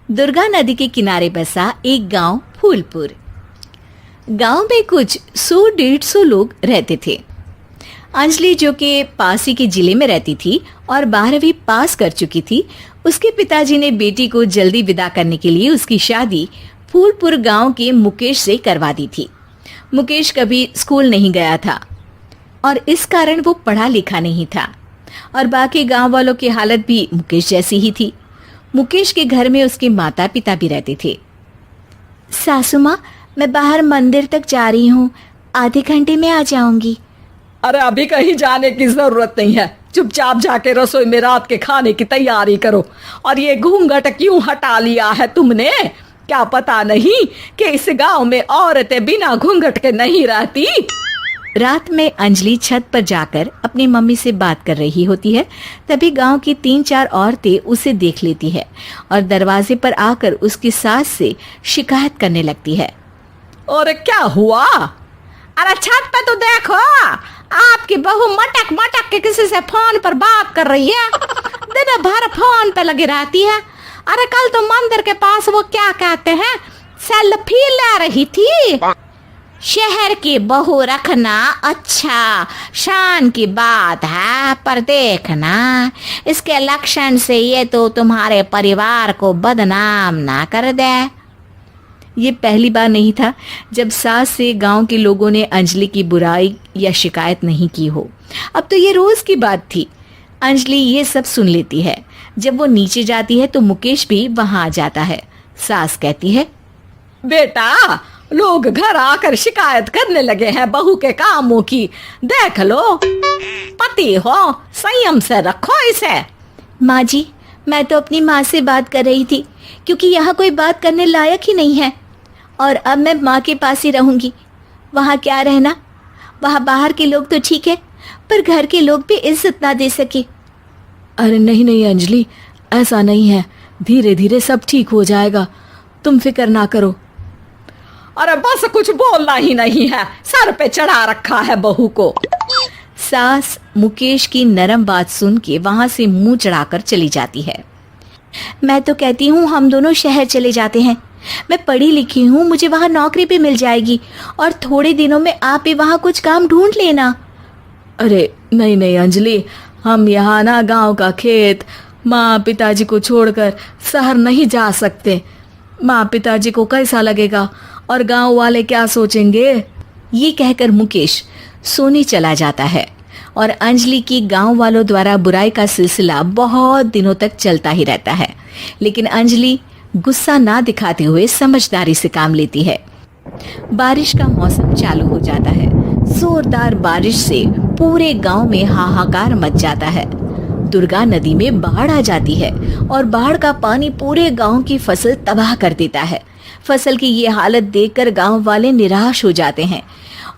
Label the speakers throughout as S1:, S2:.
S1: दुर्गा नदी के किनारे बसा एक गांव फूलपुर। गांव में कुछ 100-150 लोग रहते थे। अंजलि, जो कि पास ही के जिले में रहती थी और 12वीं पास कर चुकी थी, उसके पिताजी ने बेटी को जल्दी विदा करने के लिए उसकी शादी फूलपुर गांव के मुकेश से करवा दी थी। मुकेश कभी स्कूल नहीं गया था और इस कारण वो पढ़ा लिखा नहीं था और बाकी गांव वालों की हालत भी मुकेश जैसी ही थी। मुकेश के घर में उसके माता पिता भी रहते थे। सासू माँ, मैं बाहर मंदिर तक जा रही हूँ, आधे घंटे में आ जाऊंगी।
S2: अरे अभी कहीं जाने की जरूरत नहीं है, चुपचाप जाके रसोई में रात के खाने की तैयारी करो। और ये घूंघट क्यों हटा लिया है तुमने? क्या पता नहीं कि इस गांव में औरतें बिना घूंघट के नहीं रहती?
S1: रात में अंजलि छत पर जाकर अपनी मम्मी से बात कर रही होती है। तभी गांव की 3-4 औरतें उसे देख लेती है और दरवाजे पर आकर उसकी सास से शिकायत करने लगती है।
S2: और क्या हुआ? अरे छत पे तो देखो, आपकी बहू मटक मटक के किसी से फोन पर बात कर रही है, दिन भर फोन पे लगी रहती है। अरे कल तो मंदिर के पास वो क्या कहते हैं, सेल्फी ले रही थी। शहर की बहू रखना अच्छा शान की बात है, पर देखना इसके लक्षण से ये तो तुम्हारे परिवार को बदनाम ना कर दे। ये पहली बार नहीं था जब सास से गांव के लोगों ने अंजलि की बुराई या शिकायत नहीं की हो। अब तो ये रोज की बात थी। अंजलि ये सब सुन लेती है। जब वो नीचे जाती है तो मुकेश भी वहां आ जाता है। सास कहती है, बेटा, लोग घर आकर शिकायत करने लगे हैं बहू के कामों की, देख लो। पति हो, संयम से रखो इसे।
S1: माँ जी, मैं तो अपनी माँ से बात कर रही थी, क्योंकि यहाँ कोई बात करने लायक ही नहीं है और अब मैं माँ के पास ही रहूंगी। वहाँ क्या रहना, वहाँ बाहर के लोग तो ठीक है, पर घर के लोग भी इज्जत ना दे सके।
S2: अरे नहीं नहीं अंजलि, ऐसा नहीं है, धीरे धीरे सब ठीक हो जाएगा, तुम फिक्र ना करो। अरे बस कुछ बोलना ही नहीं है, सर पे चढ़ा रखा है बहू को।
S1: सास मुकेश की नरम बात सुन के वहां से मुंह चढ़ाकर चली जाती है। मैं तो कहती हूँ हम दोनों शहर चले जाते हैं। मैं पढ़ी लिखी हूँ, मुझे वहाँ नौकरी भी मिल जाएगी और थोड़े दिनों में आप भी वहाँ कुछ काम ढूंढ लेना।
S2: अरे नहीं नहीं अंजलि, हम यहाँ ना गांव का खेत, माँ पिताजी को छोड़कर शहर नहीं जा सकते। माँ पिताजी को कैसा लगेगा और गांव वाले क्या सोचेंगे?
S1: ये कहकर मुकेश सोने चला जाता है और अंजलि की गांव वालों द्वारा बुराई का सिलसिला बहुत दिनों तक चलता ही रहता है। लेकिन अंजलि गुस्सा ना दिखाते हुए समझदारी से काम लेती है। बारिश का मौसम चालू हो जाता है। जोरदार बारिश से पूरे गांव में हाहाकार मच जाता है। दुर्गा नदी में बाढ़ आ जाती है और बाढ़ का पानी पूरे गांव की फसल तबाह कर देता है। फसल की ये हालत देखकर गांव वाले निराश हो जाते हैं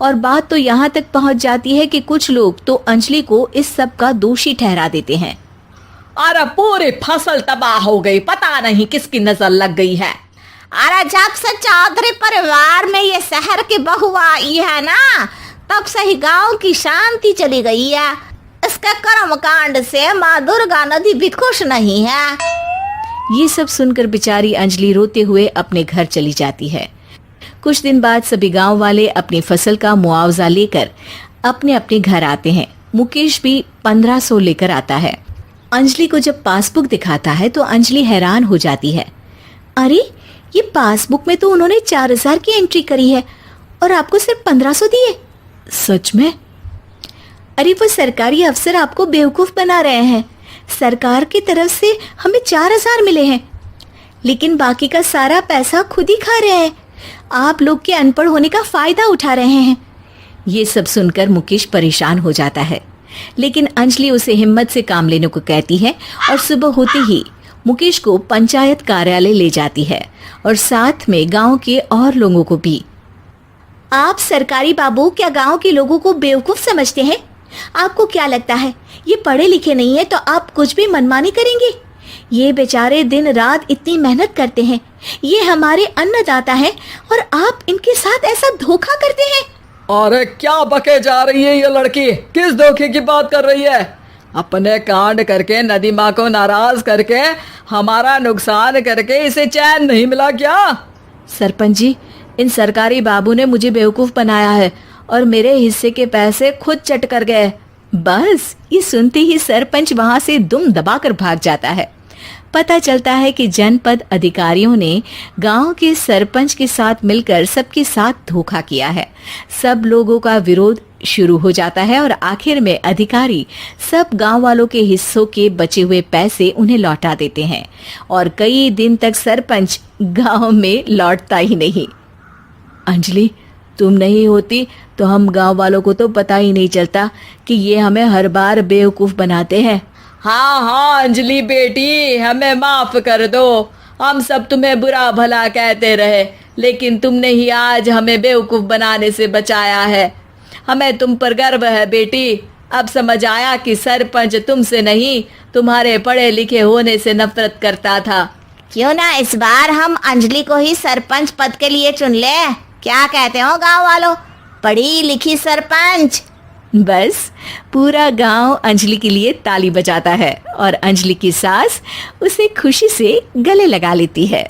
S1: और बात तो यहाँ तक पहुँच जाती है कि कुछ लोग तो अंजलि को इस सब का दोषी ठहरा देते हैं।
S2: अरे पूरी फसल तबाह हो गई, पता नहीं किसकी नजर लग गई है।
S3: अरे जब से चौधरी परिवार में ये शहर की बहू आई है ना, तब से ही गांव की शांति चली गई है। इसके कर्म कांड से माँ दुर्गा नदी भी खुश नहीं है।
S1: ये सब सुनकर बेचारी अंजलि रोते हुए अपने घर चली जाती है। कुछ दिन बाद सभी गांव वाले अपनी फसल का मुआवजा लेकर अपने अपने घर आते हैं। मुकेश भी 1500 लेकर आता है। अंजलि को जब पासबुक दिखाता है तो अंजलि हैरान हो जाती है। अरे, ये पासबुक में तो उन्होंने 4000 की एंट्री करी है और आपको सिर्फ 1500 दिए।
S2: सच में?
S1: अरे, वो सरकारी अफसर आपको बेवकूफ बना रहे हैं। सरकार की तरफ से हमें 4000 मिले हैं, लेकिन बाकी का सारा पैसा खुद ही खा रहे हैं। आप लोग के अनपढ़ होने का फायदा उठा रहे हैं। ये सब सुनकर मुकेश परेशान हो जाता है, लेकिन अंजलि उसे हिम्मत से काम लेने को कहती है और सुबह होते ही मुकेश को पंचायत कार्यालय ले जाती है और साथ में गांव के और लोगों को भी। आप सरकारी बाबू क्या गांव के लोगों को बेवकूफ समझते हैं? आपको क्या लगता है ये पढ़े लिखे नहीं है तो आप कुछ भी मनमानी करेंगे? ये बेचारे दिन रात इतनी मेहनत करते हैं, ये हमारे अन्नदाता हैं और आप इनके साथ ऐसा धोखा करते हैं।
S2: अरे क्या बके जा रही है ये लड़की, किस धोखे की बात कर रही है? अपने कांड करके नदी माँ को नाराज करके
S4: हमारा नुकसान करके इसे चैन नहीं मिला क्या?
S1: सरपंच जी, इन सरकारी बाबू ने मुझे बेवकूफ बनाया है और मेरे हिस्से के पैसे खुद चट कर गए। बस ये सुनते ही सरपंच वहां से दुम दबाकर भाग जाता है। पता चलता है कि जनपद अधिकारियों ने गांव के सरपंच के साथ मिलकर सबके साथ धोखा किया है। सब लोगों का विरोध शुरू हो जाता है और आखिर में अधिकारी सब गांव वालों के हिस्सों के बचे हुए पैसे उन्हें लौटा देते हैं और कई दिन तक सरपंच गांव में लौटता ही नहीं। अंजलि, तुम नहीं होती तो हम गांव वालों को तो पता ही नहीं चलता कि ये हमें हर बार बेवकूफ बनाते हैं।
S4: हाँ हाँ अंजलि बेटी, हमें माफ कर दो। हम सब तुम्हें बुरा भला कहते रहे, लेकिन तुमने ही आज हमें बेवकूफ बनाने से बचाया है। हमें तुम पर गर्व है बेटी। अब समझ आया कि सरपंच तुमसे नहीं, तुम्हारे पढ़े लिखे होने से नफरत करता था।
S3: क्यों ना इस बार हम अंजलि को ही सरपंच पद के लिए चुन ले? क्या कहते हो गांव वालों? पढ़ी लिखी सरपंच।
S1: बस पूरा गांव अंजलि के लिए ताली बजाता है और अंजलि की सास उसे खुशी से गले लगा लेती है।